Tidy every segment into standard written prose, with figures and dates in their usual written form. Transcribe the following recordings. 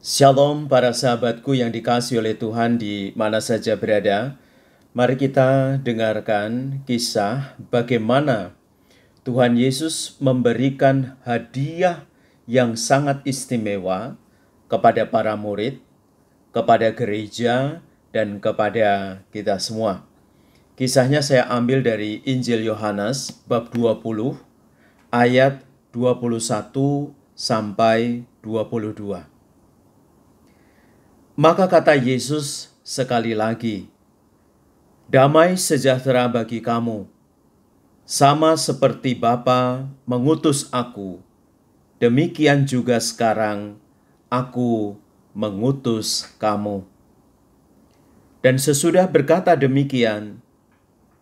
Shalom para sahabatku yang dikasihi oleh Tuhan di mana saja berada. Mari kita dengarkan kisah bagaimana Tuhan Yesus memberikan hadiah yang sangat istimewa kepada para murid, kepada gereja, dan kepada kita semua. Kisahnya saya ambil dari Injil Yohanes bab 20 ayat 21 sampai 22. Maka kata Yesus sekali lagi, "Damai sejahtera bagi kamu, sama seperti Bapa mengutus aku, demikian juga sekarang aku mengutus kamu." Dan sesudah berkata demikian,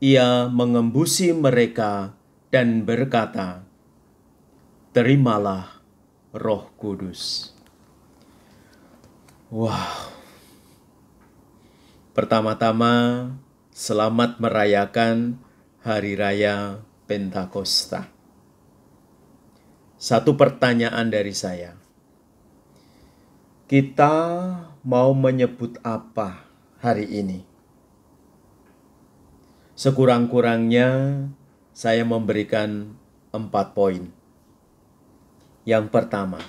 ia mengembusi mereka dan berkata, "Terimalah Roh Kudus." Wow. Pertama-tama, selamat merayakan Hari Raya Pentakosta. Satu pertanyaan dari saya. Kita mau menyebut apa hari ini? Sekurang-kurangnya saya memberikan 4 poin. Yang pertama,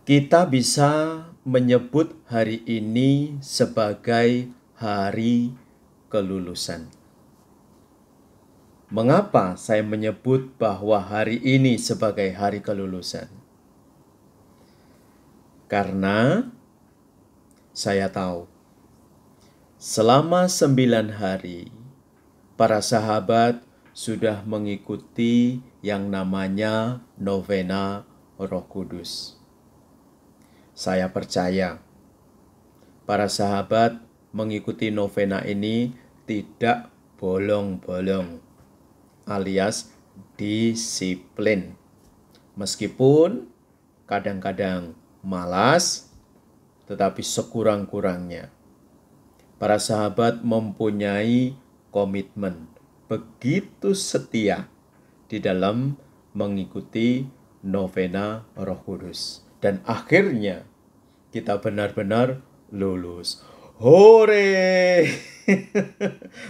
kita bisa menyebut hari ini sebagai hari kelulusan. Mengapa saya menyebut bahwa hari ini sebagai hari kelulusan? Karena saya tahu selama 9 hari para sahabat sudah mengikuti yang namanya novena Roh Kudus. Saya percaya para sahabat mengikuti novena ini tidak bolong-bolong, alias disiplin. Meskipun kadang-kadang malas, tetapi sekurang-kurangnya para sahabat mempunyai komitmen begitu setia di dalam mengikuti novena Roh Kudus. Dan akhirnya kita benar-benar lulus. Hore!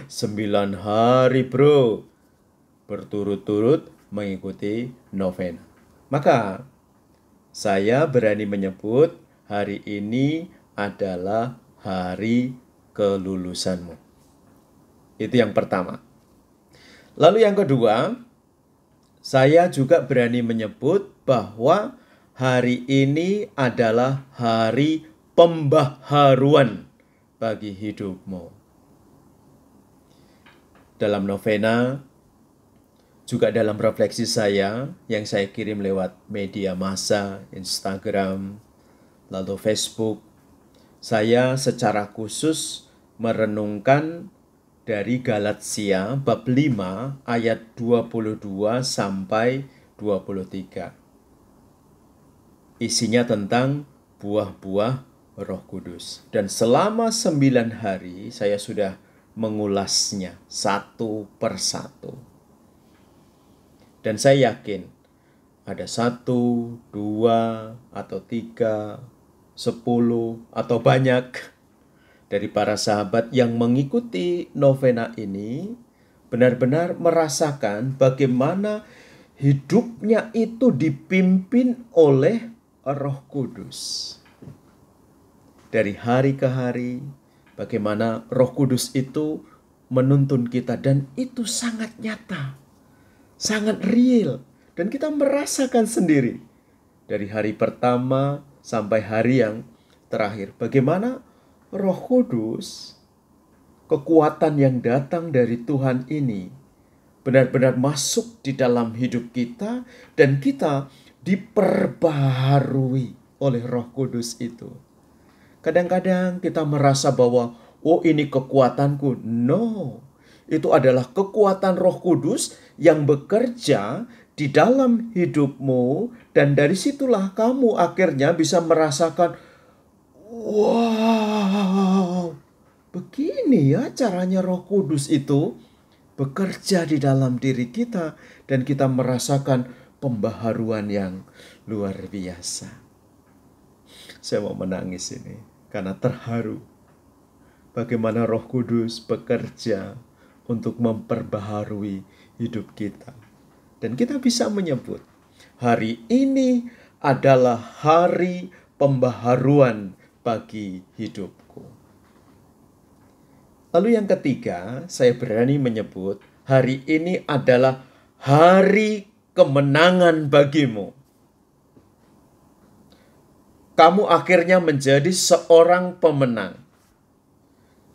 9 hari bro, berturut-turut mengikuti novena. Maka saya berani menyebut hari ini adalah hari kelulusanmu. Itu yang pertama. Lalu yang kedua, saya juga berani menyebut bahwa hari ini adalah hari pembaharuan bagi hidupmu. Dalam novena, juga dalam refleksi saya yang saya kirim lewat media massa, Instagram, lalu Facebook, saya secara khusus merenungkan dari Galatia bab 5 ayat 22 sampai 23. Isinya tentang buah-buah Roh Kudus. Dan selama 9 hari saya sudah mengulasnya satu persatu. Dan saya yakin ada 1, 2, atau 3, 10, atau banyak dari para sahabat yang mengikuti novena ini benar-benar merasakan bagaimana hidupnya itu dipimpin oleh Roh Kudus. Dari hari ke hari, bagaimana Roh Kudus itu menuntun kita, dan itu sangat nyata, sangat real, dan kita merasakan sendiri dari hari pertama sampai hari yang terakhir. Bagaimana Roh Kudus, kekuatan yang datang dari Tuhan ini benar-benar masuk di dalam hidup kita, dan kita diperbaharui oleh Roh Kudus itu. Kadang-kadang kita merasa bahwa, oh ini kekuatanku. No, itu adalah kekuatan Roh Kudus yang bekerja di dalam hidupmu, dan dari situlah kamu akhirnya bisa merasakan, wow, begini ya caranya Roh Kudus itu bekerja di dalam diri kita, dan kita merasakan pembaharuan yang luar biasa. Saya mau menangis ini karena terharu bagaimana Roh Kudus bekerja untuk memperbaharui hidup kita. Dan kita bisa menyebut hari ini adalah hari pembaharuan bagi hidupku. Lalu yang ketiga, saya berani menyebut hari ini adalah hari kemenangan bagimu. Kamu akhirnya menjadi seorang pemenang.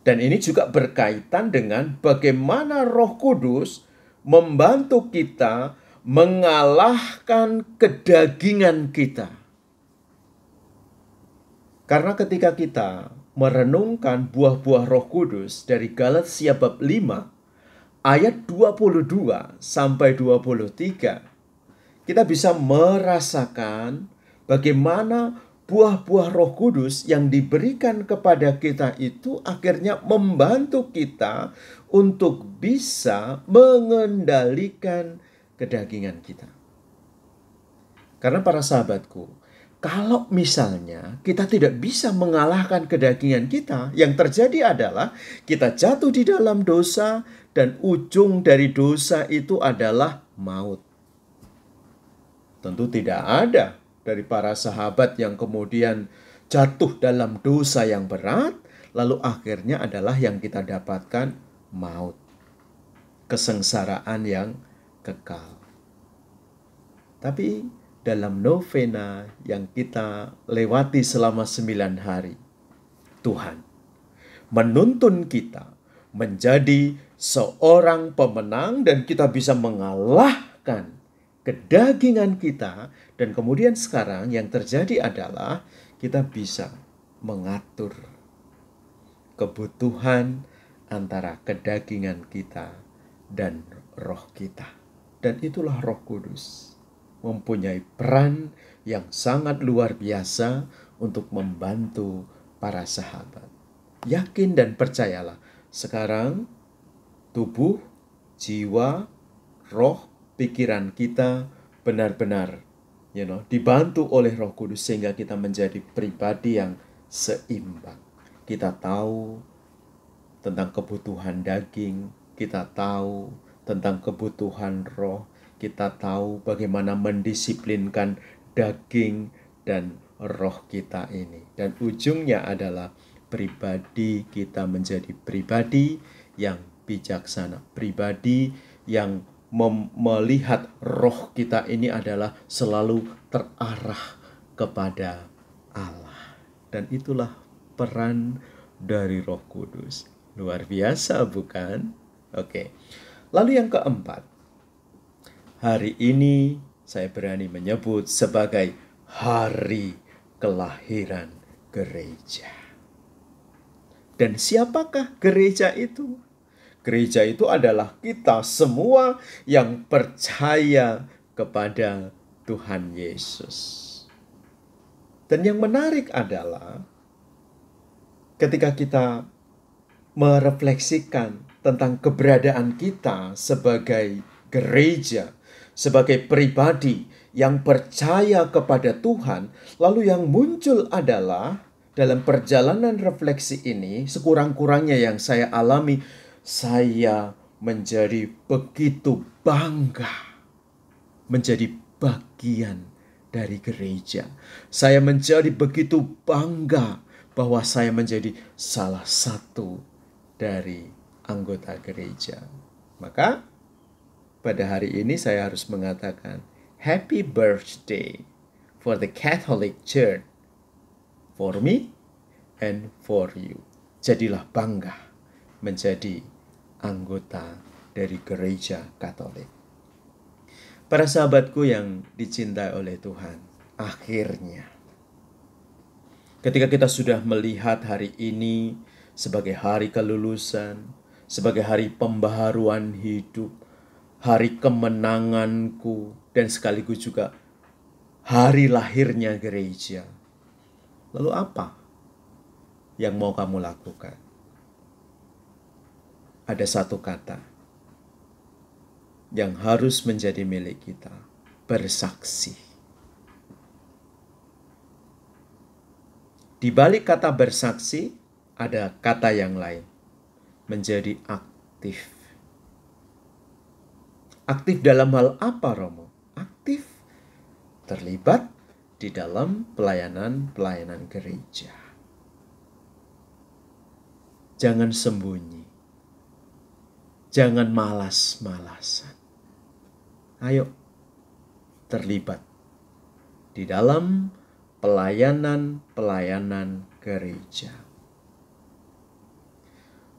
Dan ini juga berkaitan dengan bagaimana Roh Kudus membantu kita mengalahkan kedagingan kita. Karena ketika kita merenungkan buah-buah Roh Kudus dari Galatia bab 5 ayat 22 sampai 23, kita bisa merasakan bagaimana buah-buah Roh Kudus yang diberikan kepada kita itu akhirnya membantu kita untuk bisa mengendalikan kedagingan kita. Karena para sahabatku, kalau misalnya kita tidak bisa mengalahkan kedagingan kita, yang terjadi adalah kita jatuh di dalam dosa dan ujung dari dosa itu adalah maut. Tentu tidak ada dari para sahabat yang kemudian jatuh dalam dosa yang berat, lalu akhirnya adalah yang kita dapatkan maut. Kesengsaraan yang kekal. Tapi dalam novena yang kita lewati selama 9 hari, Tuhan menuntun kita menjadi seorang pemenang dan kita bisa mengalahkan kedagingan kita. Dan kemudian sekarang yang terjadi adalah kita bisa mengatur kebutuhan antara kedagingan kita dan roh kita. Dan itulah Roh Kudus mempunyai peran yang sangat luar biasa untuk membantu para sahabat. Yakin dan percayalah, sekarang tubuh, jiwa, roh, pikiran kita benar-benar dibantu oleh Roh Kudus sehingga kita menjadi pribadi yang seimbang. Kita tahu tentang kebutuhan daging, kita tahu tentang kebutuhan roh, kita tahu bagaimana mendisiplinkan daging dan roh kita ini. Dan ujungnya adalah pribadi kita menjadi pribadi yang bijaksana, pribadi yang melihat roh kita ini adalah selalu terarah kepada Allah. Dan itulah peran dari Roh Kudus. Luar biasa bukan? Oke. Lalu yang keempat, hari ini saya berani menyebut sebagai hari kelahiran gereja. Dan siapakah gereja itu? Gereja itu adalah kita semua yang percaya kepada Tuhan Yesus. Dan yang menarik adalah ketika kita merefleksikan tentang keberadaan kita sebagai gereja, sebagai pribadi yang percaya kepada Tuhan, lalu yang muncul adalah dalam perjalanan refleksi ini, sekurang-kurangnya yang saya alami, saya menjadi begitu bangga menjadi bagian dari gereja. Saya menjadi begitu bangga bahwa saya menjadi salah satu dari anggota gereja. Maka pada hari ini saya harus mengatakan happy birthday for the Catholic Church, for me and for you. Jadilah bangga menjadi anggota dari gereja Katolik. Para sahabatku yang dicintai oleh Tuhan, akhirnya ketika kita sudah melihat hari ini sebagai hari kelulusan, sebagai hari pembaharuan hidup, hari kemenanganku, dan sekaligus juga hari lahirnya gereja. Lalu apa yang mau kamu lakukan? Ada satu kata yang harus menjadi milik kita, bersaksi. Di balik kata bersaksi, ada kata yang lain, menjadi aktif. Aktif dalam hal apa, Romo? Aktif terlibat di dalam pelayanan gereja. Jangan sembunyi. Jangan malas-malasan. Ayo terlibat di dalam pelayanan gereja.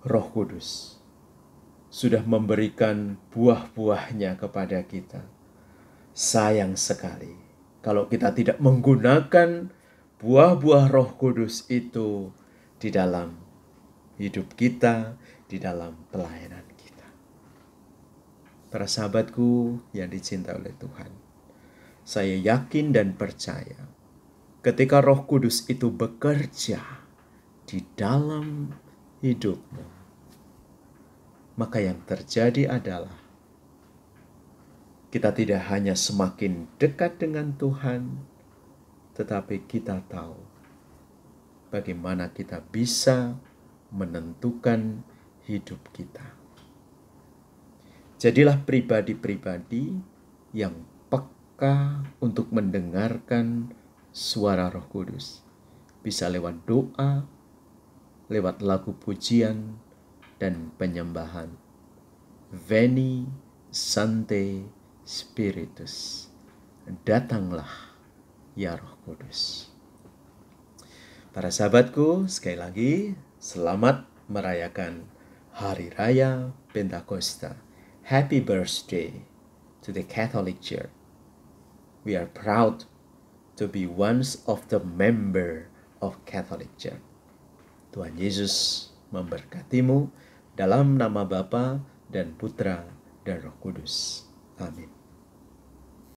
Roh Kudus sudah memberikan buah-buahnya kepada kita. Sayang sekali kalau kita tidak menggunakan buah-buah Roh Kudus itu di dalam hidup kita, di dalam pelayanan kita. Para sahabatku yang dicintai oleh Tuhan, saya yakin dan percaya ketika Roh Kudus itu bekerja di dalam hidupmu, maka yang terjadi adalah kita tidak hanya semakin dekat dengan Tuhan, tetapi kita tahu bagaimana kita bisa menentukan hidup kita. Jadilah pribadi-pribadi yang peka untuk mendengarkan suara Roh Kudus. Bisa lewat doa, lewat lagu pujian, dan penyembahan. Veni Sancte Spiritus. Datanglah ya Roh Kudus. Para sahabatku, sekali lagi selamat merayakan Hari Raya Pentakosta. Happy birthday to the Catholic Church. We are proud to be one of the member of Catholic Church. Tuhan Yesus memberkatimu dalam nama Bapa dan Putra dan Roh Kudus. Amin.